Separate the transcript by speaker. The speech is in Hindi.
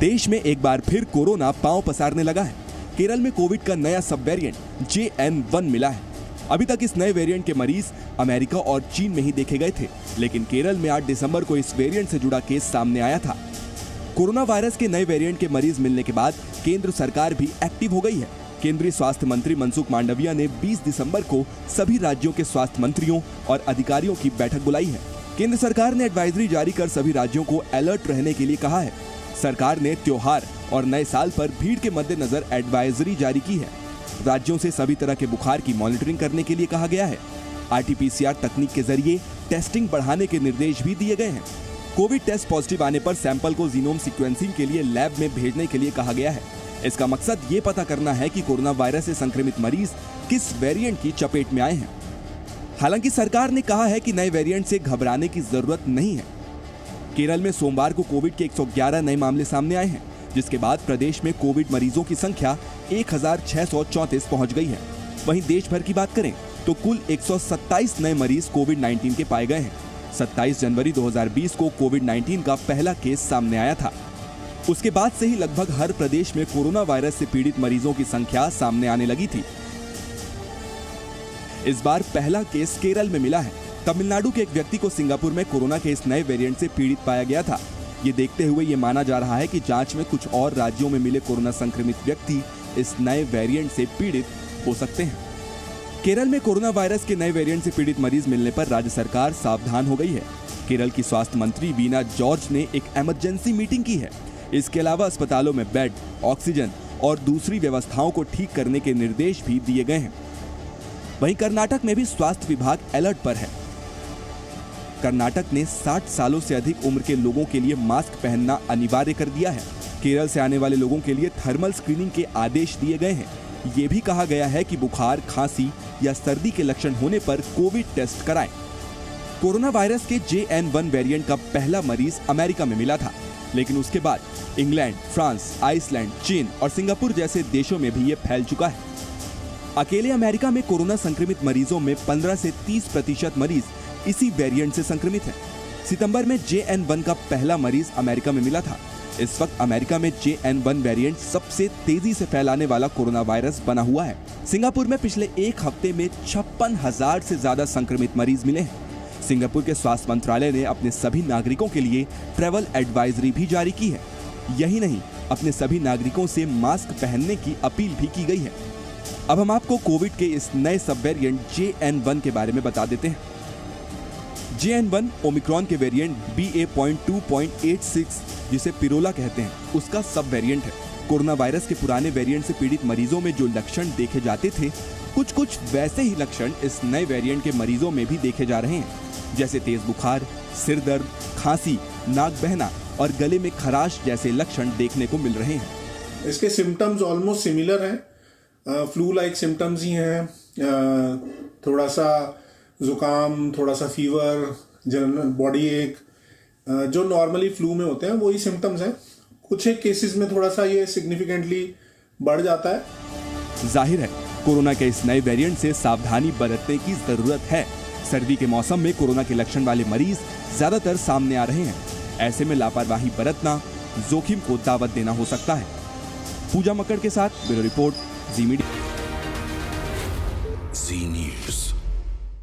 Speaker 1: देश में एक बार फिर कोरोना पांव पसारने लगा है। केरल में कोविड का नया सब वेरिएंट JN1 मिला है। अभी तक इस नए वेरिएंट के मरीज अमेरिका और चीन में ही देखे गए थे, लेकिन केरल में 8 दिसंबर को इस वेरिएंट से जुड़ा केस सामने आया था। कोरोना वायरस के नए वेरिएंट के मरीज मिलने के बाद केंद्र सरकार भी एक्टिव हो गई है। केंद्रीय स्वास्थ्य मंत्री मनसुख मांडविया ने 20 दिसंबर को सभी राज्यों के स्वास्थ्य मंत्रियों और अधिकारियों की बैठक बुलाई है। केंद्र सरकार ने एडवाइजरी जारी कर सभी राज्यों को अलर्ट रहने के लिए कहा है। सरकार ने त्योहार और नए साल पर भीड़ के मद्देनजर एडवाइजरी जारी की है। राज्यों से सभी तरह के बुखार की मॉनिटरिंग करने के लिए कहा गया है। RT-PCR तकनीक के जरिए टेस्टिंग बढ़ाने के निर्देश भी दिए गए हैं। कोविड टेस्ट पॉजिटिव आने पर सैंपल को जीनोम सीक्वेंसिंग के लिए लैब में भेजने के लिए कहा गया है। इसका मकसद ये पता करना है कि कोरोना वायरस से संक्रमित मरीज किस वेरिएंट की चपेट में आए हैं। हालांकि सरकार ने कहा है कि नए वेरिएंट से घबराने की जरूरत नहीं है। केरल में सोमवार को कोविड के 111 नए मामले सामने आए हैं, जिसके बाद प्रदेश में कोविड मरीजों की संख्या 1634 पहुंच गई है। वहीं देश भर की बात करें तो कुल 127 नए मरीज कोविड-19 के पाए गए हैं। 27 जनवरी 2020 को कोविड-19 का पहला केस सामने आया था। उसके बाद से ही लगभग हर प्रदेश में कोरोना वायरस से पीड़ित मरीजों की संख्या सामने आने लगी थी। इस बार पहला केस केरल में मिला है। तमिलनाडु के एक व्यक्ति को सिंगापुर में कोरोना के इस नए वेरिएंट से पीड़ित पाया गया था। ये देखते हुए ये माना जा रहा है कि जांच में कुछ और राज्यों में मिले कोरोना संक्रमित व्यक्ति इस नए वेरिएंट से पीड़ित हो सकते हैं। केरल में कोरोना वायरस के नए वेरिएंट से पीड़ित मरीज मिलने पर राज्य सरकार सावधान हो गई है। केरल की स्वास्थ्य मंत्री वीना जॉर्ज ने एक इमरजेंसी मीटिंग की है। इसके अलावा अस्पतालों में बेड, ऑक्सीजन और दूसरी व्यवस्थाओं को ठीक करने के निर्देश भी दिए गए हैं। वहीं कर्नाटक में भी स्वास्थ्य विभाग अलर्ट पर है। कर्नाटक ने 60 सालों से अधिक उम्र के लोगों के लिए मास्क पहनना अनिवार्य कर दिया है। केरल से आने वाले लोगों के लिए थर्मल स्क्रीनिंग के आदेश दिए गए हैं। ये भी कहा गया है कि बुखार, खांसी या सर्दी के लक्षण होने पर कोविड टेस्ट कराएं। कोरोना वायरस के JN1 वेरिएंट का पहला मरीज अमेरिका में मिला था, लेकिन उसके बाद इंग्लैंड, फ्रांस, आइसलैंड, चीन और सिंगापुर जैसे देशों में भी ये फैल चुका है। अकेले अमेरिका में कोरोना संक्रमित मरीजों में 15 से 30% मरीज इसी वेरिएंट से संक्रमित हैं। सितंबर में JN1 का पहला मरीज अमेरिका में मिला था। इस वक्त अमेरिका में JN1 वेरिएंट सबसे तेजी से फैलाने वाला कोरोना वायरस बना हुआ है। सिंगापुर में पिछले एक हफ्ते में 56,000 से ज्यादा संक्रमित मरीज मिले हैं। सिंगापुर के स्वास्थ्य मंत्रालय ने अपने सभी नागरिकों के लिए ट्रैवल एडवाइजरी भी जारी की है। यही नहीं, अपने सभी नागरिकों से मास्क पहनने की अपील भी की गई है। अब हम आपको कोविड के इस नए सब वेरिएंट JN1 के बारे में बता देते हैं। JN1 ओमिक्रॉन के वेरिएंट BA.2.86 जिसे पिरोला कहते हैं, उसका सब वेरिएंट है। कोरोना वायरस के पुराने वेरिएंट से पीड़ित मरीजों में जो लक्षण देखे जाते थे, कुछ वैसे ही लक्षण इस नए वेरिएंट के मरीजों में भी देखे जा रहे हैं, जैसे तेज बुखार, सिर दर्द, खांसी, नाक बहना और गले में खराश जैसे लक्षण देखने को मिल रहे हैं।
Speaker 2: इसके सिम्टम्स ऑलमोस्ट सिमिलर हैं, फ्लू लाइक सिम्टम्स ही हैं। थोड़ा सा जुकाम, थोड़ा सा फीवर, जनरल बॉडी एक, जो नॉर्मली फ्लू में होते हैं वही सिम्टम्स हैं। कुछ एक केसेस में थोड़ा सा ये सिग्निफिकेंटली बढ़ जाता है।
Speaker 1: जाहिर है, कोरोना के इस नए वेरिएंट से सावधानी बरतने की जरूरत है। सर्दी के मौसम में कोरोना के लक्षण वाले मरीज ज्यादातर सामने आ रहे हैं। ऐसे में लापरवाही बरतना जोखिम को दावत देना हो सकता है। पूजा मक्कड़ के साथ ब्यूरो रिपोर्ट, जी मीडिया।